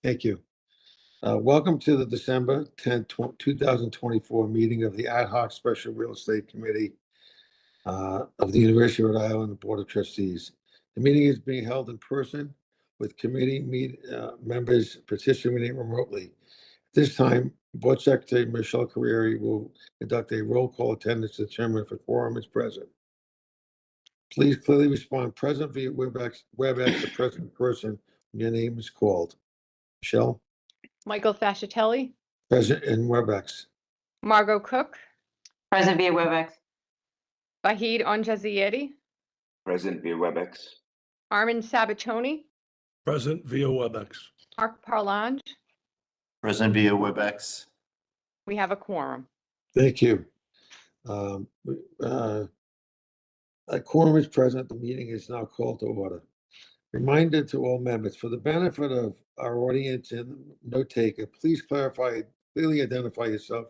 Thank you. Welcome to the December 10th, 2024 meeting of the Ad Hoc Special Real Estate Committee of the University of Rhode Island Board of Trustees. The meeting is being held in person with committee members participating remotely. At this time, Board Secretary Michelle Carrieri will conduct a roll call attendance to determine if a quorum is present. Please clearly respond present via WebEx to present in person when your name is called. Michelle? Michael Fascitelli, Present in WebEx. Margot Cook, Present via WebEx. Vahid Onjazieri, Present via WebEx. Armin Sabatoni, Present via WebEx. Mark Parlange. Present via WebEx. We have a quorum. Thank you. A quorum is present. The meeting is now called to order. Reminder to all members, for the benefit of our audience and note taker, please clearly identify yourself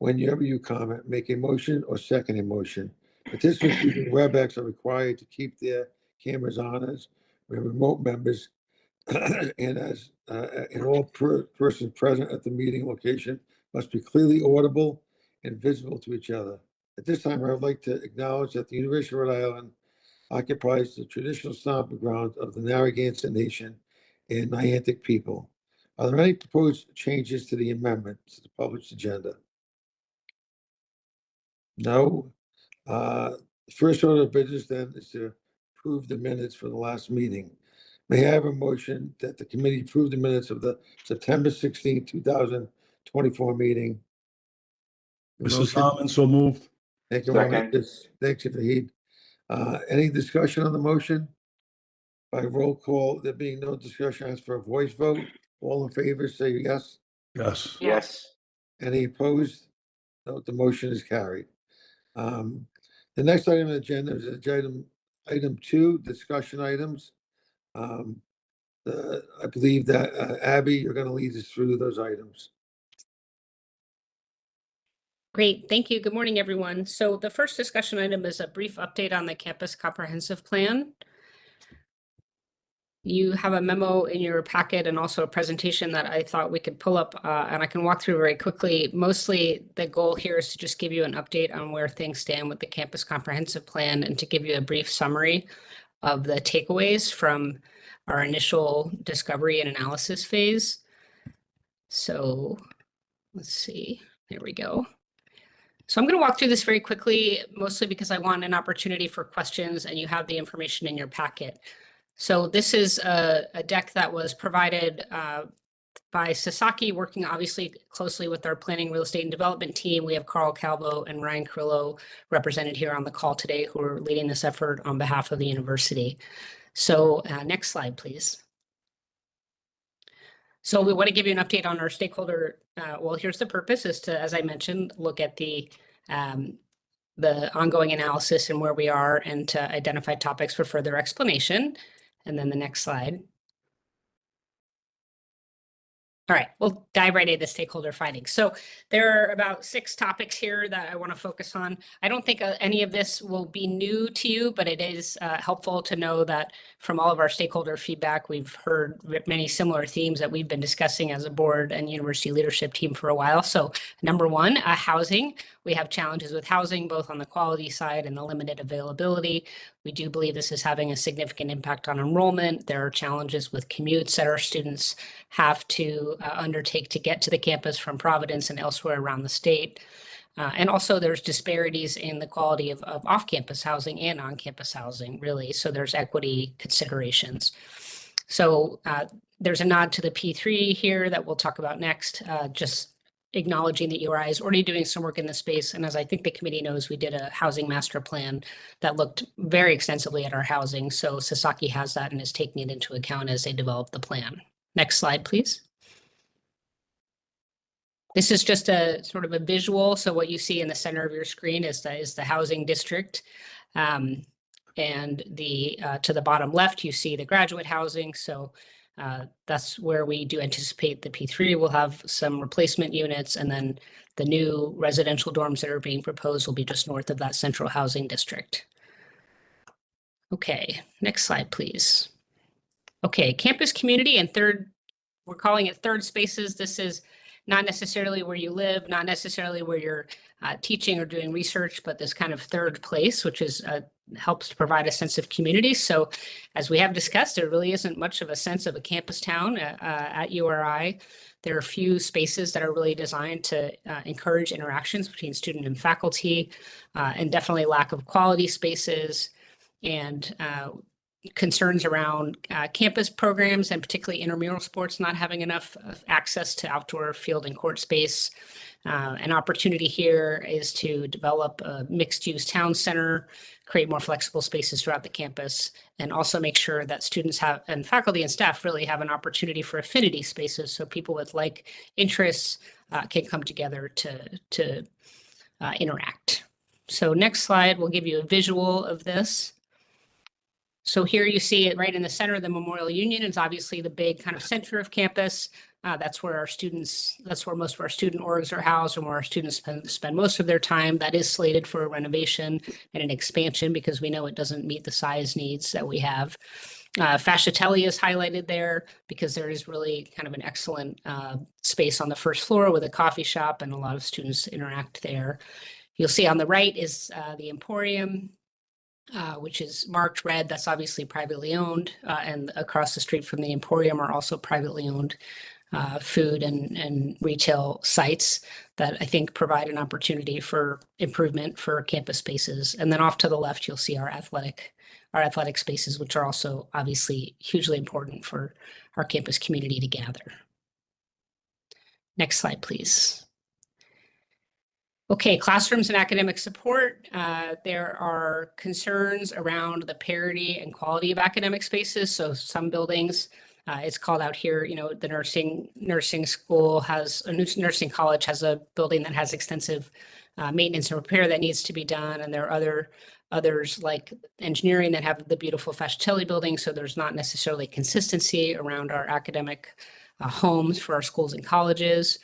whenever you comment, make a motion or second a motion. Participants using WebEx are required to keep their cameras on as remote members and all persons present at the meeting location must be clearly audible and visible to each other. At this time, I would like to acknowledge that the University of Rhode Island occupies the traditional stomping ground of the Narragansett Nation and Niantic people. Are there any proposed changes to the amendment to the published agenda? No. First order of business then is to approve the minutes for the last meeting. May I have a motion that the committee approve the minutes of the September 16, 2024 meeting? Mrs. Harmon, so moved. Thank you, Second. Thanks, Vahid. Any discussion on the motion? By roll call, there being no discussion, ask for a voice vote. All in favor, say yes. Yes. Yes. Any opposed? No, the motion is carried. The next item on the agenda is item 2, discussion items. I believe that Abby, you're going to lead us through those items. Great, thank you. Good morning, everyone. So the first discussion item is a brief update on the campus comprehensive plan. You have a memo in your packet and also a presentation that I thought we could pull up and I can walk through very quickly. Mostly the goal here is to just give you an update on where things stand with the campus comprehensive plan and to give you a brief summary of the takeaways from our initial discovery and analysis phase. So let's see, there we go. So I'm going to walk through this very quickly, mostly because I want an opportunity for questions and you have the information in your packet. So this is a deck that was provided by Sasaki, working obviously closely with our planning, real estate, and development team. We have Carl Calvo and Ryan Carrillo represented here on the call today who are leading this effort on behalf of the university. So next slide, please. So we want to give you an update on our stakeholder. Well, here's the purpose is to, as I mentioned, look at the ongoing analysis and where we are and to identify topics for further explanation. And then the next slide. All right, we'll dive right into stakeholder findings. So there are about 6 topics here that I want to focus on. I don't think any of this will be new to you, but it is helpful to know that from all of our stakeholder feedback, we've heard many similar themes that we've been discussing as a board and university leadership team for a while. So number 1, housing. We have challenges with housing, both on the quality side and the limited availability. We do believe this is having a significant impact on enrollment. There are challenges with commutes that our students have to undertake to get to the campus from Providence and elsewhere around the state. And also there's disparities in the quality of off-campus housing and on-campus housing, really. So there's equity considerations. So there's a nod to the P3 here that we'll talk about next, just acknowledging that URI is already doing some work in this space. And as I think the committee knows, we did a housing master plan that looked very extensively at our housing. So Sasaki has that and is taking it into account as they develop the plan. Next slide, please. This is just a sort of a visual. So what you see in the center of your screen is the housing district. And to the bottom left, you see the graduate housing. So that's where we do anticipate the P3 will have some replacement units, and then the new residential dorms that are being proposed will be just north of that central housing district. Okay, next slide, please. Okay, campus community and third we're calling it third spaces. This is not necessarily where you live, not necessarily where you're teaching or doing research, but this kind of third place, which is helps to provide a sense of community. So as we have discussed, there really isn't much of a sense of a campus town at URI. There are a few spaces that are really designed to encourage interactions between student and faculty, and definitely lack of quality spaces and concerns around campus programs and particularly intramural sports not having enough access to outdoor field and court space. An opportunity here is to develop a mixed-use town center, create more flexible spaces throughout the campus, and also make sure that students have and faculty and staff really have an opportunity for affinity spaces so people with like interests can come together to interact. So next slide will give you a visual of this. So here you see it right in the center of the Memorial Union. It's obviously the big kind of center of campus. That's where most of our student orgs are housed and where our students spend most of their time. That is slated for a renovation and an expansion because we know it doesn't meet the size needs that we have. Fascitelli is highlighted there because there is really kind of an excellent space on the first floor with a coffee shop and a lot of students interact there. You'll see on the right is the Emporium, which is marked red. That's obviously privately owned, and across the street from the Emporium are also privately owned food and retail sites that I think provide an opportunity for improvement for campus spaces. And then off to the left, you'll see our athletic spaces, which are also obviously hugely important for our campus community to gather. Next slide, please. Okay, classrooms and academic support. There are concerns around the parity and quality of academic spaces. So some buildings, it's called out here, you know, the nursing school has, a nursing college has a building that has extensive maintenance and repair that needs to be done. And there are others like engineering that have the beautiful Fascitelli building. So there's not necessarily consistency around our academic homes for our schools and colleges.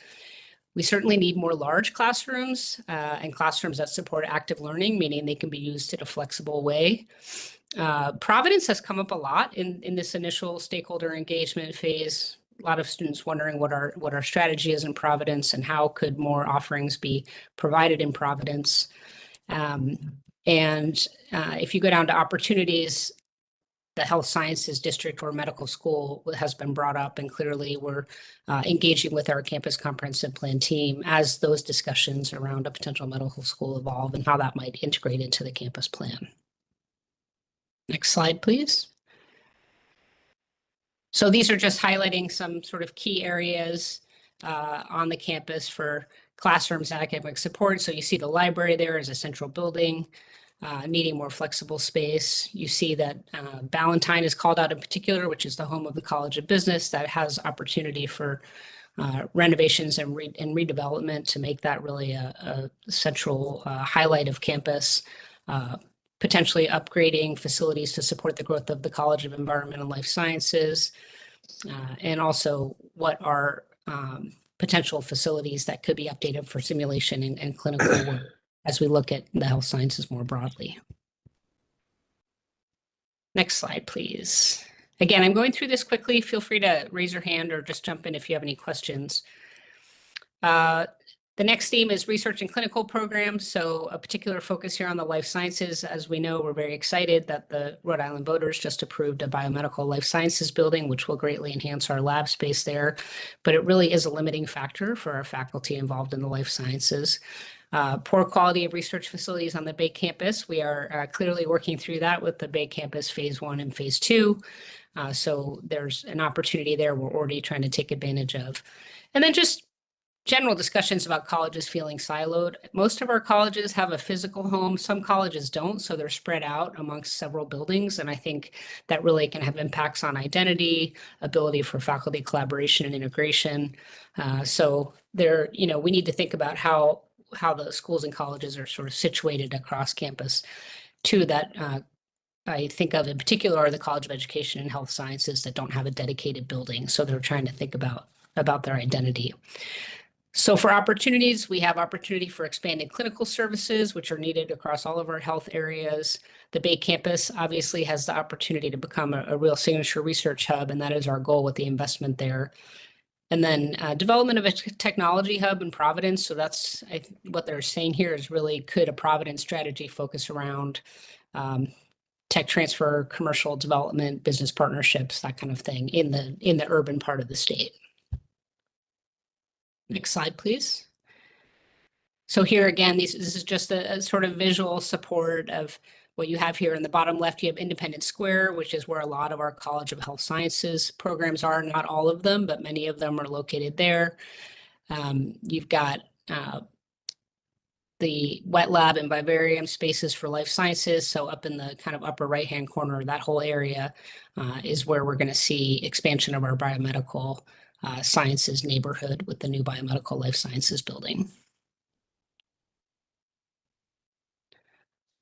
We certainly need more large classrooms and classrooms that support active learning, meaning they can be used in a flexible way. Providence has come up a lot in this initial stakeholder engagement phase. A lot of students wondering what our strategy is in Providence and how could more offerings be provided in Providence. If you go down to opportunities, the health sciences district or medical school has been brought up, and clearly we're engaging with our campus comprehensive plan team as those discussions around a potential medical school evolve and how that might integrate into the campus plan. Next slide, please. So these are just highlighting some sort of key areas on the campus for classrooms and academic support. So you see the library there as a central building, needing more flexible space. You see that Ballantyne is called out in particular, which is the home of the College of Business that has opportunity for renovations and redevelopment to make that really a central highlight of campus. Potentially upgrading facilities to support the growth of the College of Environment and Life Sciences, and also what are potential facilities that could be updated for simulation and clinical work as we look at the health sciences more broadly. Next slide, please. Again, I'm going through this quickly. Feel free to raise your hand or just jump in if you have any questions. The next theme is research and clinical programs. So a particular focus here on the life sciences. As we know, we're very excited that the Rhode Island voters just approved a biomedical life sciences building, which will greatly enhance our lab space there. But it really is a limiting factor for our faculty involved in the life sciences. Poor quality of research facilities on the Bay campus. We are clearly working through that with the Bay campus phase 1 and phase 2. So there's an opportunity there we're already trying to take advantage of. And then just general discussions about colleges feeling siloed. Most of our colleges have a physical home. Some colleges don't, so they're spread out amongst several buildings. And I think that really can have impacts on identity, ability for faculty collaboration and integration. So there, you know, we need to think about how the schools and colleges are sort of situated across campus. Two that I think of in particular are the College of Education and Health Sciences that don't have a dedicated building. So they're trying to think about their identity. So for opportunities, we have opportunity for expanded clinical services, which are needed across all of our health areas. The Bay campus obviously has the opportunity to become a real signature research hub, and that is our goal with the investment there. And then development of a technology hub in Providence. So that's what they're saying here is really could a Providence strategy focus around tech transfer, commercial development, business partnerships, that kind of thing in the urban part of the state. Next slide, please. So here again, this is just a sort of visual support of what you have here. In the bottom left, you have Independence Square, which is where a lot of our College of Health Sciences programs are. Not all of them, but many of them are located there. You've got the wet lab and vivarium spaces for life sciences. So up in the kind of upper right-hand corner, that whole area is where we're going to see expansion of our biomedical sciences neighborhood with the new biomedical life sciences building.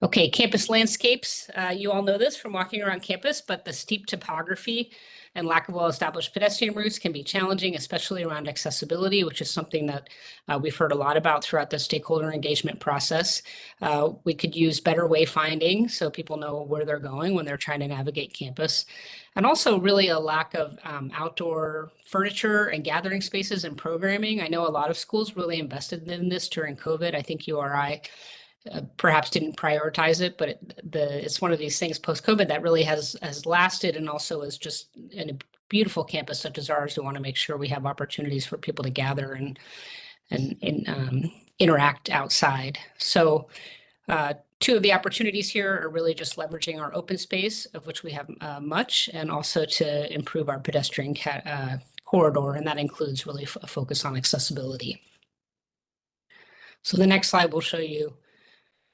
Okay, campus landscapes. You all know this from walking around campus, but the steep topography and lack of well-established pedestrian routes can be challenging, especially around accessibility, which is something that we've heard a lot about throughout the stakeholder engagement process. We could use better wayfinding so people know where they're going when they're trying to navigate campus. And also really a lack of outdoor furniture and gathering spaces and programming. I know a lot of schools really invested in this during COVID. I think URI perhaps didn't prioritize it, but it's one of these things post-COVID that really has lasted, and also is just in a beautiful campus such as ours. We want to make sure we have opportunities for people to gather and interact outside. So two of the opportunities here are really just leveraging our open space, of which we have much, and also to improve our pedestrian corridor, and that includes really a focus on accessibility. So the next slide will show you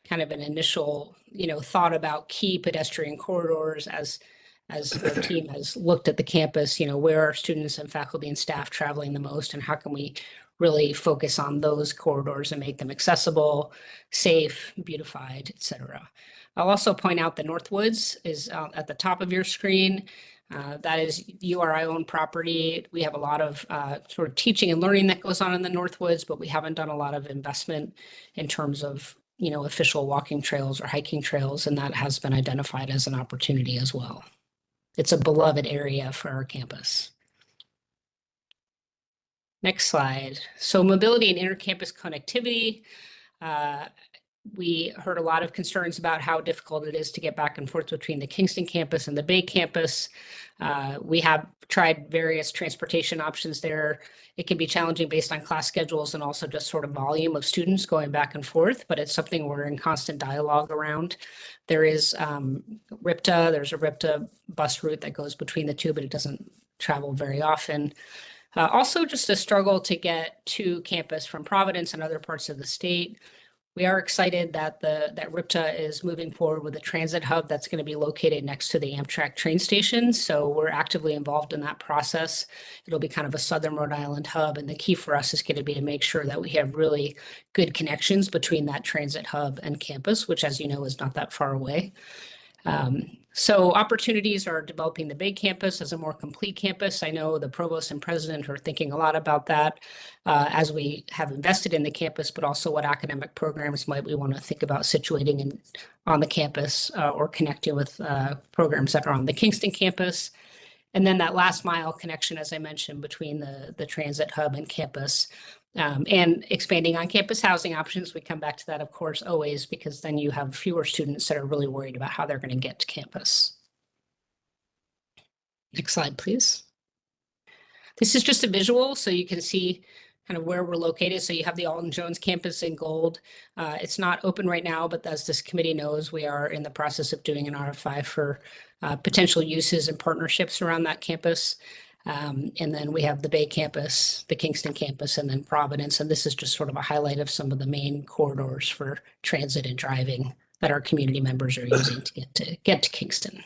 kind of an initial, thought about key pedestrian corridors as our team has looked at the campus, where are students and faculty and staff traveling the most, and how can we really focus on those corridors and make them accessible, safe, beautified, et cetera. I'll also point out the Northwoods is at the top of your screen. That is URI owned property. We have a lot of sort of teaching and learning that goes on in the Northwoods, but we haven't done a lot of investment in terms of official walking trails or hiking trails, and that has been identified as an opportunity as well. It's a beloved area for our campus. Next slide. So mobility and intercampus connectivity. We heard a lot of concerns about how difficult it is to get back and forth between the Kingston campus and the Bay campus. We have tried various transportation options there. It can be challenging based on class schedules and also just sort of volume of students going back and forth, but it's something we're in constant dialogue around. There is RIPTA, there's a RIPTA bus route that goes between the two, but it doesn't travel very often. Also just a struggle to get to campus from Providence and other parts of the state. We are excited that that RIPTA is moving forward with a transit hub that's going to be located next to the Amtrak train station. So we're actively involved in that process. It'll be kind of a Southern Rhode Island hub. And the key for us is going to be to make sure that we have really good connections between that transit hub and campus, which, as you know, is not that far away. So opportunities are developing the Bay campus as a more complete campus. I know the provost and president are thinking a lot about that as we have invested in the campus, but also what academic programs might we want to think about situating on the campus or connecting with programs that are on the Kingston campus. And then that last mile connection, as I mentioned, between the transit hub and campus. And expanding on campus housing options. We come back to that, of course, always, because then you have fewer students that are really worried about how they're going to get to campus. Next slide, please. This is just a visual, so you can see kind of where we're located. So you have the Alton Jones campus in gold. It's not open right now, but as this committee knows, we are in the process of doing an RFI for potential uses and partnerships around that campus. And then we have the Bay campus, the Kingston campus, and then Providence. And this is just sort of a highlight of some of the main corridors for transit and driving that our community members are using to get to Kingston.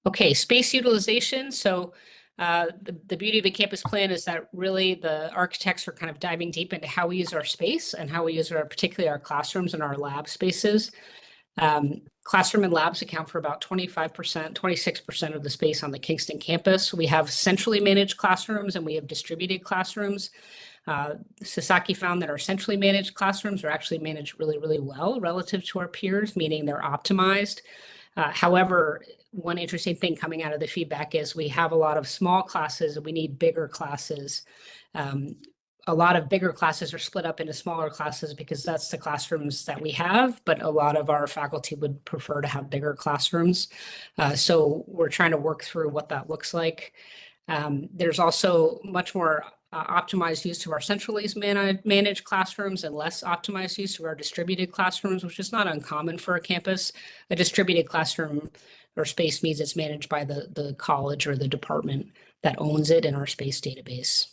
Okay, space utilization. So the beauty of the campus plan is that really the architects are kind of diving deep into how we use our space and how we use particularly our classrooms and our lab spaces. Classroom and labs account for about 25%, 26% of the space on the Kingston campus. We have centrally managed classrooms and we have distributed classrooms. Sasaki found that our centrally managed classrooms are actually managed really, really well relative to our peers, meaning they're optimized. However, one interesting thing coming out of the feedback is we have a lot of small classes and we need bigger classes. A lot of bigger classes are split up into smaller classes because that's the classrooms that we have, but a lot of our faculty would prefer to have bigger classrooms. So we're trying to work through what that looks like. There's also much more optimized use of our centrally managed classrooms and less optimized use of our distributed classrooms, which is not uncommon for a campus. A distributed classroom or space means it's managed by the college or the department that owns it in our space database.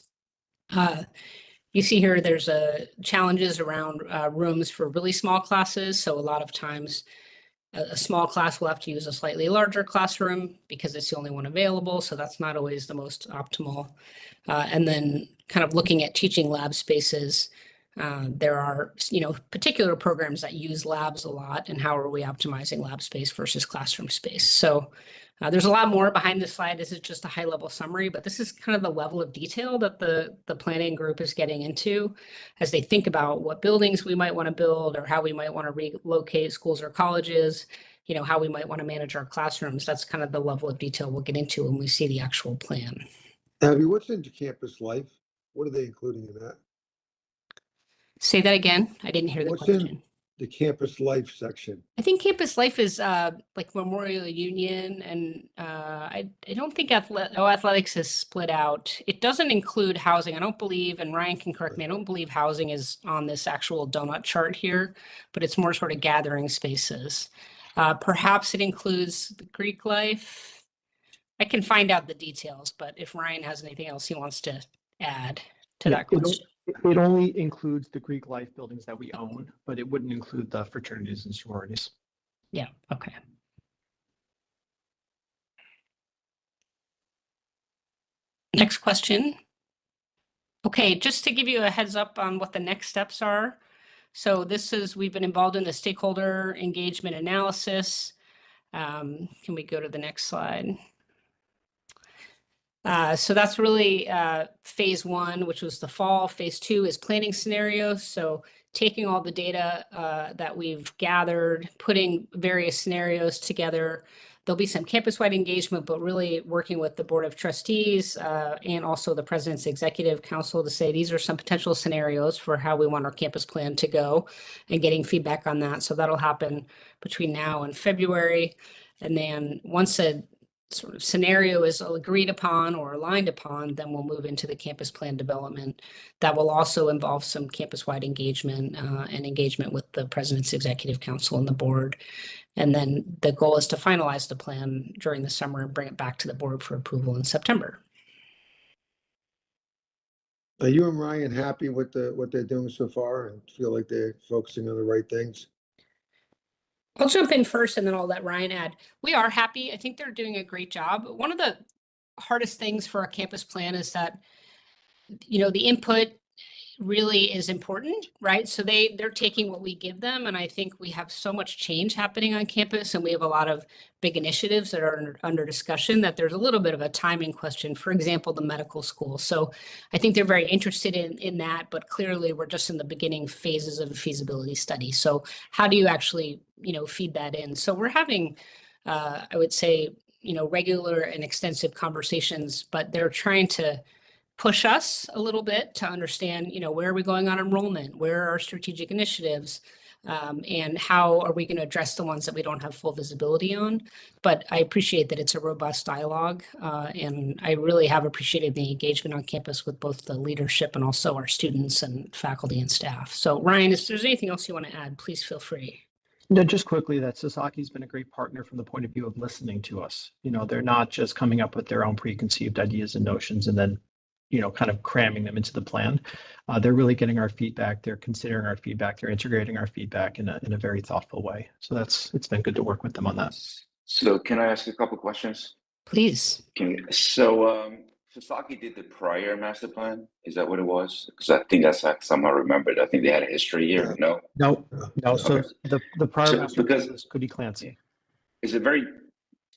You see here, there's challenges around rooms for really small classes. So a lot of times a small class will have to use a slightly larger classroom because it's the only one available. So that's not always the most optimal. And then kind of looking at teaching lab spaces, there are, particular programs that use labs a lot, and how are we optimizing lab space versus classroom space? So there's a lot more behind this slide. This is just a high level summary, but this is kind of the level of detail that the planning group is getting into as they think about what buildings we might want to build or how we might want to relocate schools or colleges, how we might want to manage our classrooms. That's kind of the level of detail we'll get into when we see the actual plan. Abby, what's into campus life? What are they including in that? Say that again. I didn't hear the What's question. in the campus life section? I think campus life is like Memorial Union, and I don't think athletics is split out. It doesn't include housing, I don't believe, and Ryan can correct me, I don't believe housing is on this actual donut chart here, but it's more sort of gathering spaces. Perhaps it includes the Greek life. I can find out the details, but if Ryan has anything else he wants to add to that question. It only includes the Greek life buildings that we own, but it wouldn't include the fraternities and sororities. Yeah, okay. Next question. Okay, just to give you a heads up on what the next steps are. So we've been involved in the stakeholder engagement analysis. Can we go to the next slide? So that's really phase one, which was the fall. Phase two is planning scenarios. So taking all the data that we've gathered, putting various scenarios together. There'll be some campus-wide engagement, but really working with the Board of Trustees and also the President's Executive Council to say these are some potential scenarios for how we want our campus plan to go and getting feedback on that. So that'll happen between now and February. And then once a sort of scenario is agreed upon or aligned upon, then we'll move into the campus plan development. That will also involve some campus-wide engagement and engagement with the President's Executive Council and the board. And then the goal is to finalize the plan during the summer and bring it back to the board for approval in September. Are you and Ryan happy with what they're doing so far and feel like they're focusing on the right things? I'll jump in first and then I'll let Ryan add. We are happy. I think they're doing a great job. One of the hardest things for a campus plan is that, the input really is important, right? So they're taking what we give them. And I think we have so much change happening on campus and we have a lot of big initiatives that are under discussion that there's a little bit of a timing question, for example, the medical school. So I think they're very interested in that, but clearly we're just in the beginning phases of a feasibility study. So how do you actually, feed that in? So we're having, I would say, regular and extensive conversations, but they're trying to push us a little bit to understand, where are we going on enrollment? Where are our strategic initiatives? And how are we going to address the ones that we don't have full visibility on? But I appreciate that it's a robust dialogue. And I really have appreciated the engagement on campus with both the leadership and also our students and faculty and staff. So Ryan, if there's anything else you want to add, please feel free. No, just quickly, that Sasaki's been a great partner from the point of view of listening to us. They're not just coming up with their own preconceived ideas and notions and then kind of cramming them into the plan. They're really getting our feedback. They're considering our feedback. They're integrating our feedback in a very thoughtful way. So it's been good to work with them on that. So can I ask a couple questions? Please. Sasaki did the prior master plan. Is that what it was? Because I think that's like somehow remembered. I think they had a history here. No. No. So Okay. the prior So master because- plan was Goody Clancy. It's a very,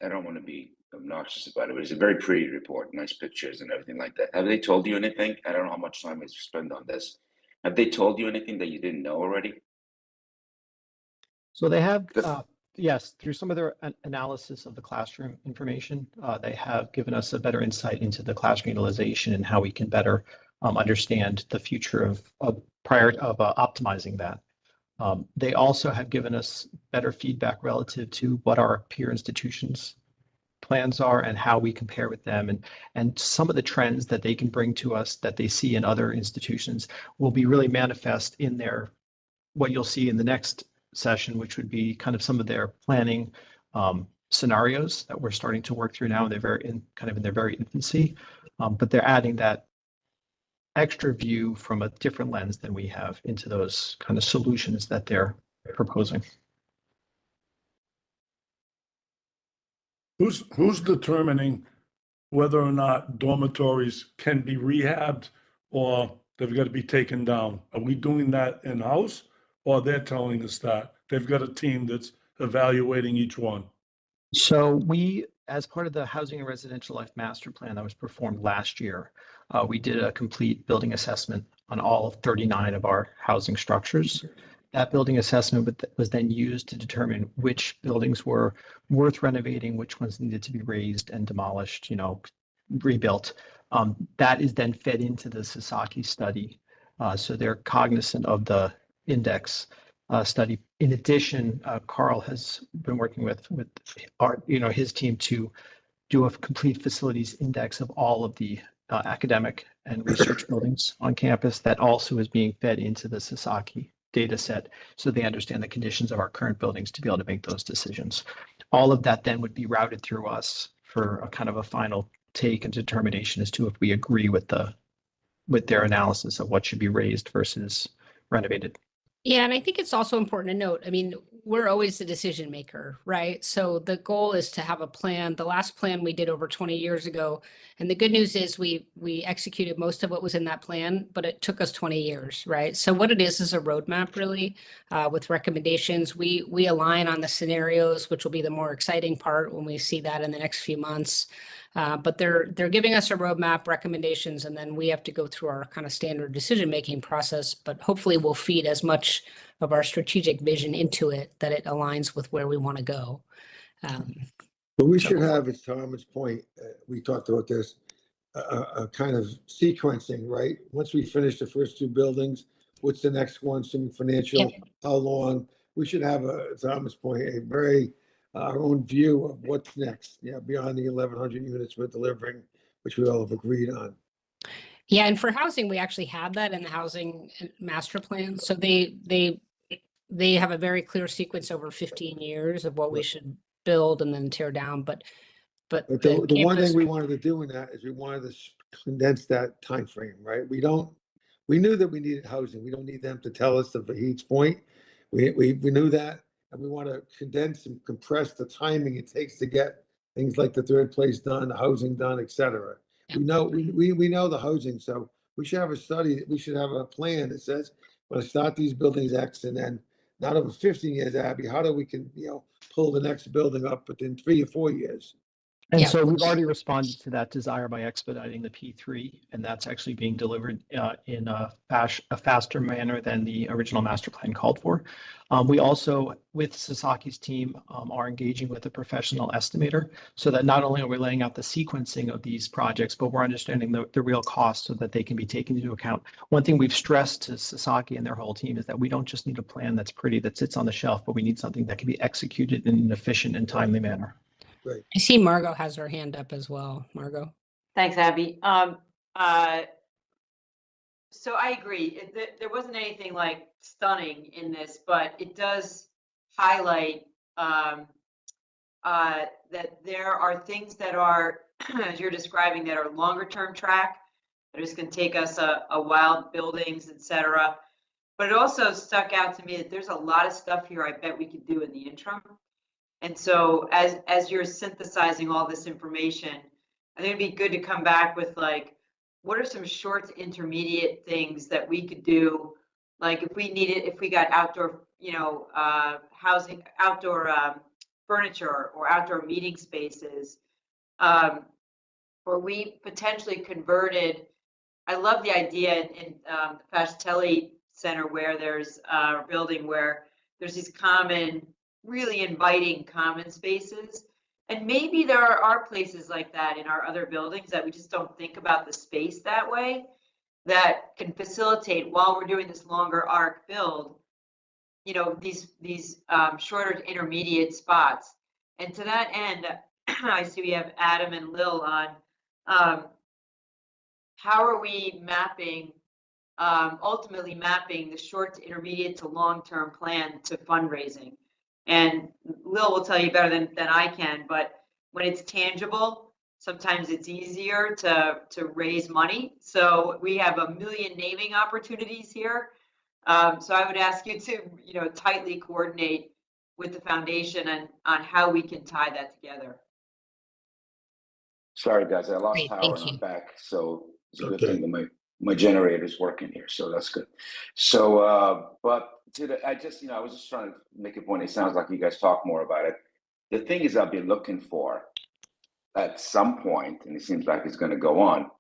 I don't want to be obnoxious about it, but it's a very pretty report, nice pictures and everything like that. Have they told you anything? I don't know how much time is spent on this. Have they told you anything that you didn't know already? So they have Good. yes, through some of their analysis of the classroom information, they have given us a better insight into the classroom utilization and how we can better understand the future of optimizing that. They also have given us better feedback relative to what our peer institutions' plans are and how we compare with them, and some of the trends that they can bring to us that they see in other institutions will be really manifest in their what you'll see in the next session, which would be kind of some of their planning scenarios that we're starting to work through now. They're in their very infancy, but they're adding that extra view from a different lens than we have into those kind of solutions that they're proposing. Who's determining whether or not dormitories can be rehabbed or they've got to be taken down? Are we doing that in-house, or they're telling us that? They've got a team that's evaluating each one. So we, as part of the Housing and Residential Life Master Plan that was performed last year, we did a complete building assessment on all 39 of our housing structures. That building assessment was then used to determine which buildings were worth renovating, which ones needed to be raised and demolished, rebuilt. That is then fed into the Sasaki study. So they're cognizant of the index study. In addition, Carl has been working with our, his team to do a complete facilities index of all of the academic and research buildings on campus. That also is being fed into the Sasaki data set, so they understand the conditions of our current buildings to be able to make those decisions. All of that then would be routed through us for a kind of a final take and determination as to if we agree with their analysis of what should be raised versus renovated. Yeah, and I think it's also important to note, I mean, we're always the decision maker, right? So the goal is to have a plan. The last plan we did over 20 years ago, and the good news is we executed most of what was in that plan, but it took us 20 years, right? So what it is a roadmap really with recommendations. We align on the scenarios, which will be the more exciting part when we see that in the next few months. But they're giving us a roadmap, recommendations, and then we have to go through our kind of standard decision-making process, but hopefully we'll feed as much of our strategic vision into it that it aligns with where we want to go. But we should have, as Thomas' point, we talked about this, a kind of sequencing, right? Once we finish the first two buildings, what's the next one, some financial, how long? We should have, Thomas' point, a very, our own view of what's next, beyond the 1,100 units we're delivering, which we all have agreed on. Yeah, and for housing, we actually have that in the housing master plan. So they have a very clear sequence over 15 years of what we should build and then tear down. But the one thing we wanted to do in that is we wanted to condense that time frame, right? We knew that we needed housing. We don't need them to tell us, to Vahid's point. We knew that, and we want to condense and compress the timing it takes to get things like the third place done, the housing done, et cetera. We know the housing, so we should have a study. We should have a plan that says, we're going to start these buildings X, and then not over 15 years, Abby, how do we can pull the next building up within 3 or 4 years? And so we've already responded to that desire by expediting the P3, and that's actually being delivered in a faster manner than the original master plan called for. We also, with Sasaki's team, are engaging with a professional estimator so that not only are we laying out the sequencing of these projects, but we're understanding the real costs so that they can be taken into account. One thing we've stressed to Sasaki and their whole team is that we don't just need a plan that's pretty, that sits on the shelf, but we need something that can be executed in an efficient and timely manner. Great. I see Margot has her hand up as well. Margot. Thanks, Abby. So I agree. There wasn't anything like stunning in this, but it does highlight that there are things that are, as you're describing, that are longer term track. That are just going to take us a while, buildings, etc. But it also stuck out to me that there's a lot of stuff here I bet we could do in the interim. And so as you're synthesizing all this information, I think it'd be good to come back with like, what are some short to intermediate things that we could do? Like if we got outdoor, housing, outdoor furniture or outdoor meeting spaces, or we potentially converted. I love the idea in the Fascitelli Center where there's a building where there's these common really inviting common spaces. And maybe there are places like that in our other buildings that we just don't think about the space that way, that can facilitate while we're doing this longer arc build, you know, these shorter intermediate spots. And to that end, I see we have Adam and Lil on. How are we mapping, ultimately mapping the short to intermediate to long-term plan to fundraising? And Lil will tell you better than I can, but when it's tangible, sometimes it's easier to raise money. So we have a million naming opportunities here. So I would ask you to, you know, tightly coordinate with the foundation and on how we can tie that together. Sorry, guys, I lost Great, power thank and I'm you. back. So it's a good Okay. thing that my generator's working here. So that's good. So, but I just, I was just trying to make a point. It sounds like you guys talk more about it. The thing is, I'll be looking for at some point, and it seems like it's going to go on.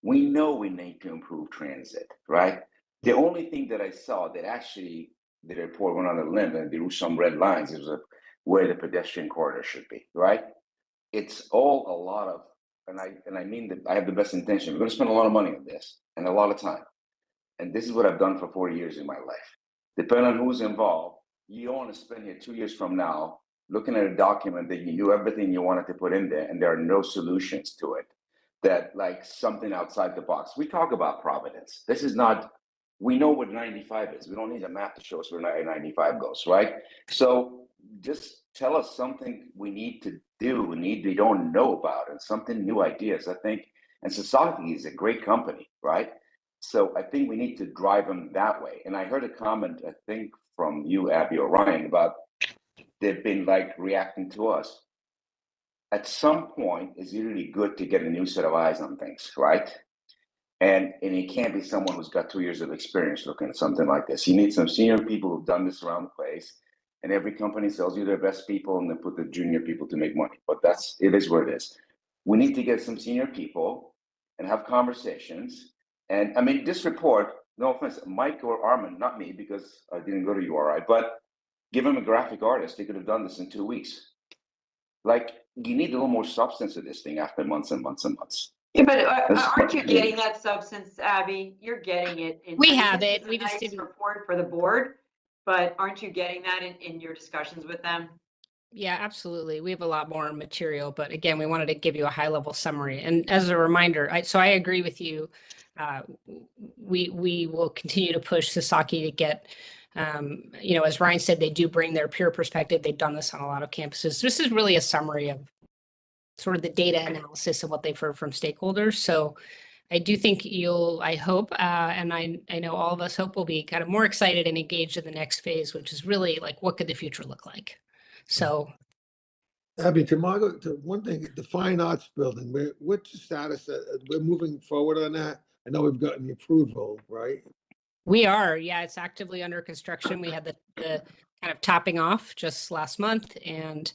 We know we need to improve transit, right? The only thing that I saw that actually the report went on a limb and there were some red lines is where the pedestrian corridor should be, right? It's all a lot of, and I mean that I have the best intention. We're going to spend a lot of money on this and a lot of time. And this is what I've done for 40 years in my life. Depending on who's involved, you don't want to spend here 2 years from now looking at a document that you knew everything you wanted to put in there and there are no solutions to it, that like something outside the box. We talk about Providence. This is not, we know what 95 is. We don't need a map to show us where 95 goes, right? So just tell us something we need to do, we don't know about, and something, new ideas, I think. And Sasaki is a great company, right? So I think we need to drive them that way. And I heard a comment, I think from you, Abby or Ryan, about they've been like reacting to us. At some point, it's really good to get a new set of eyes on things, right? And it can't be someone who's got 2 years of experience looking at something like this. You need some senior people who've done this around the place. And every company sells you their best people and then put the junior people to make money. But it is what it is. We need to get some senior people and have conversations. And I mean, this report, no offense, Mike or Armin, not me, because I didn't go to URI, but give them a graphic artist. They could have done this in 2 weeks. Like, you need a little more substance to this thing after months and months and months. Yeah, but aren't you getting that substance, Abby? You're getting it. We have it. We just nice didn't. report for the board, but aren't you getting that in your discussions with them? Yeah, absolutely. We have a lot more material, but again, we wanted to give you a high level summary. And as a reminder, so I agree with you. We will continue to push Sasaki to get, as Ryan said, they do bring their peer perspective. They've done this on a lot of campuses. This is really a summary of sort of the data analysis of what they've heard from stakeholders. So I do think I hope, and I know all of us hope we'll be kind of more excited and engaged in the next phase, which is really like, what could the future look like? So, Abby, to one thing, the Fine Arts Building, what's the status? We're moving forward on that. I know we've gotten the approval, right? we are, yeah, it's actively under construction. We had the kind of topping off just last month, and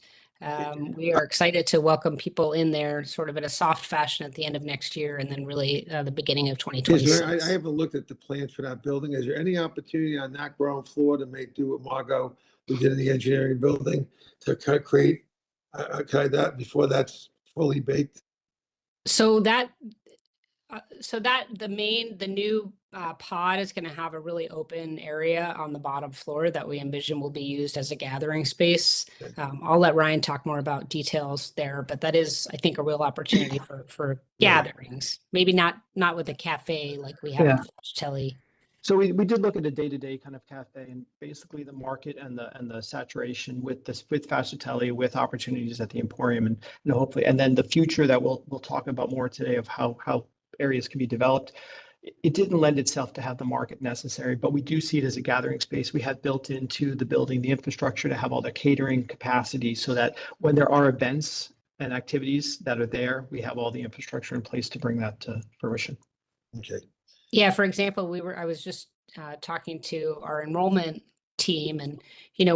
we are excited to welcome people in there sort of in a soft fashion at the end of next year, and then really the beginning of 2026. I haven't looked at the plans for that building. Is there any opportunity on that ground floor to do what Margot, we did in the engineering building, to kind of create that before that's fully baked? So the new pod is going to have a really open area on the bottom floor that we envision will be used as a gathering space. I'll let Ryan talk more about details there, but that is, I think, a real opportunity for gatherings. Maybe not with a cafe like we have at the Flash Telly. So we did look at a day-to-day kind of cafe, and basically the market and the saturation with Fascitelli, with opportunities at the Emporium, and hopefully, and then the future that we'll talk about more today of how areas can be developed. It didn't lend itself to have the market necessary, but we do see it as a gathering space. We had built into the building the infrastructure to have all the catering capacity so that when there are events and activities that are there, we have all the infrastructure in place to bring that to fruition. Okay. Yeah, for example, I was just talking to our enrollment team, and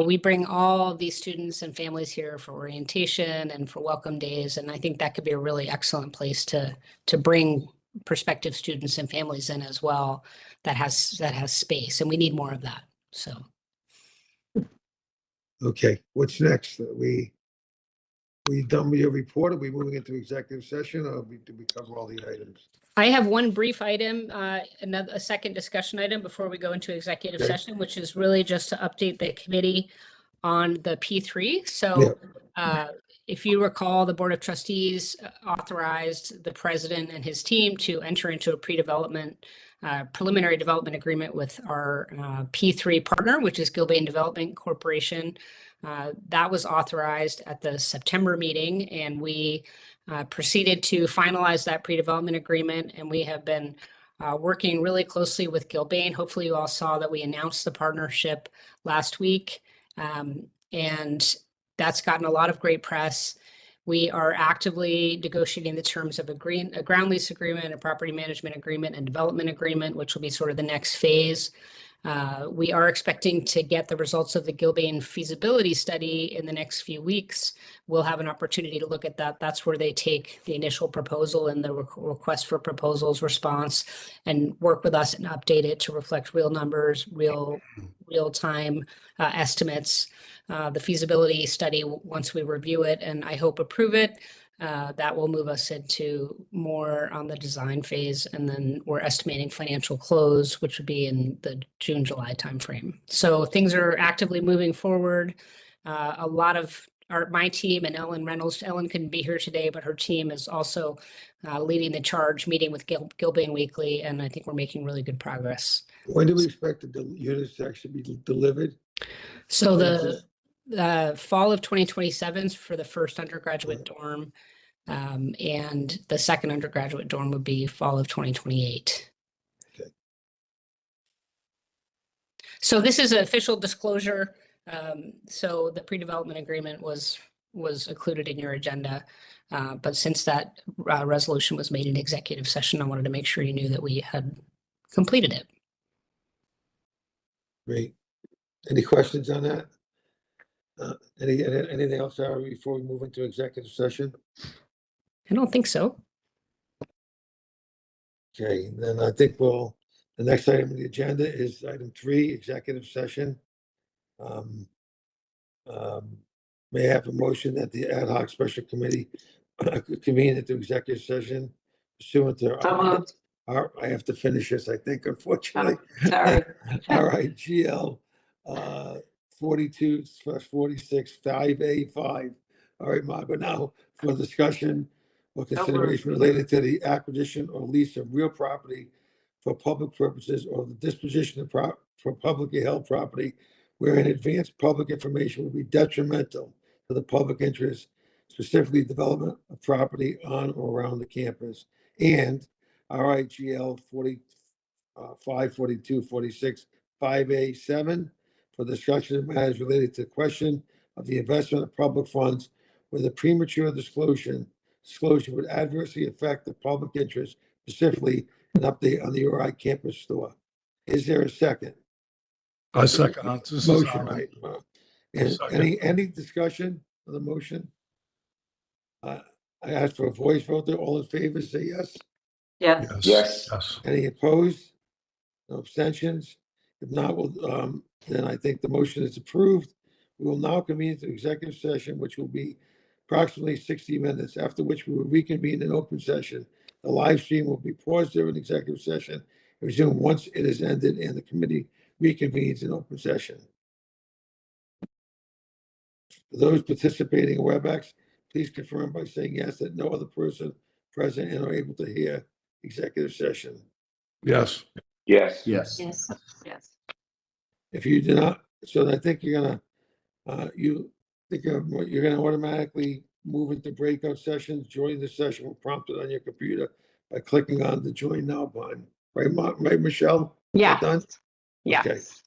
we bring all these students and families here for orientation and for welcome days, and I think that could be a really excellent place to bring prospective students and families in as well. That has space, and we need more of that. So. Okay, what's next? We done with your report? Are we moving into executive session or did we cover all the items? I have one brief item, a second discussion item before we go into executive Okay. session, which is really just to update the committee on the P3. Yeah. So if you recall, the Board of Trustees authorized the president and his team to enter into a preliminary development agreement with our P3 partner, which is Gilbane Development Corporation. That was authorized at the September meeting, and we proceeded to finalize that pre-development agreement, and we have been working really closely with Gilbane. Hopefully you all saw that we announced the partnership last week, and that's gotten a lot of great press. We are actively negotiating the terms of a ground lease agreement, a property management agreement, and development agreement, which will be sort of the next phase. We are expecting to get the results of the Gilbane feasibility study in the next few weeks. We'll have an opportunity to look at that. That's where they take the initial proposal and the request for proposals response and work with us and update it to reflect real numbers, real-time estimates. The feasibility study, once we review it and I hope approve it, that will move us into more on the design phase, and then we're estimating financial close, which would be in the June, July timeframe. So things are actively moving forward. A lot of my team and Ellen Reynolds, Ellen couldn't be here today, but her team is also leading the charge, meeting with Gilbane weekly, and I think we're making really good progress. When do we expect the units to actually be delivered? So the fall of 2027 is for the first undergraduate dorm, and the second undergraduate dorm would be fall of 2028. Okay. So this is an official disclosure. So the pre-development agreement was included in your agenda. But since that resolution was made in executive session, I wanted to make sure you knew that we had completed it. Great. Any questions on that? Anything else, Sarah, before we move into executive session? I don't think so. Okay, then I think the next item on the agenda is item 3, executive session. May I have a motion that the ad hoc special committee convene into executive session pursuant to So moved. I have to finish this, I think, unfortunately. Sorry. All right, GL 42/46 5A5. All right, Margot, now for discussion or consideration related to the acquisition or lease of real property for public purposes or the disposition of for publicly held property wherein advanced public information will be detrimental to the public interest, specifically development of property on or around the campus, and RIGL 54246 5A7 for discussion of matters related to the question of the investment of public funds where the premature disclosure would adversely affect the public interest, specifically an update on the URI campus store. Is there a second? I second on this. Motion, right? And Second. any discussion of the motion? I ask for a voice vote. All in favor, say yes. Yes. Yes. Yes. Any opposed? No abstentions? If not, then I think the motion is approved. We will now convene to executive session, which will be approximately 60 minutes, after which we will reconvene in open session. The live stream will be paused during executive session and resume once it is ended and the committee reconvenes in open session. For those participating in WebEx, please confirm by saying yes that no other person present and are able to hear executive session. Yes. Yes. Yes. Yes. Yes. If you do not, so I think you're gonna automatically move into breakout sessions. Join the session will prompt it on your computer by clicking on the join now button. Right, right, Michelle? Is that done? Yes. Okay. Yes.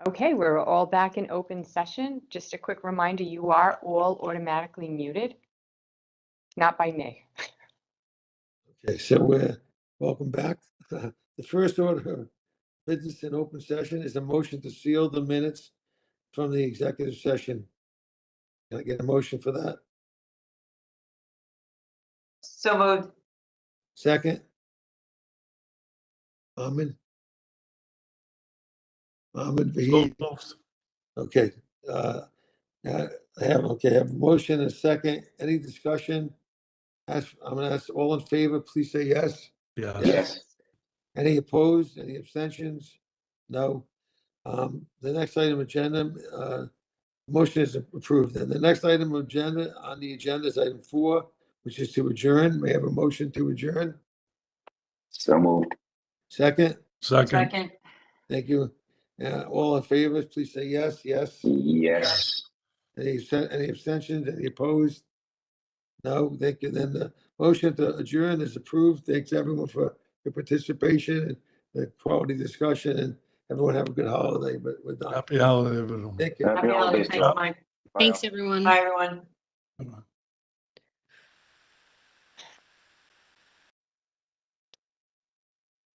Okay, we're all back in open session. Just a quick reminder, you are all automatically muted. Not by me. Okay, so welcome back. The first order of business in open session is a motion to seal the minutes from the executive session. Can I get a motion for that? So moved. Second? Ahmed? Ahmed So Vahid? moved. Okay, I have a motion and a second. Any discussion? I'm gonna ask all in favor, please say yes. Yeah. Yes. Any opposed? Any abstentions? No. The next item agenda, motion is approved. And the next item on the agenda is item 4, which is to adjourn. May I have a motion to adjourn? So moved. Second? Second. Second. Thank you. All in favor, please say yes. Yes. Yes. Any abstentions? Any opposed? No, thank you. Then the motion to adjourn is approved. Thanks everyone for your participation and the quality discussion, and everyone have a good holiday, but we're done. Happy holiday, everyone. Thank you. Happy holidays. Thanks, Mike. Bye, Thanks, all. everyone. Bye, everyone. Bye-bye.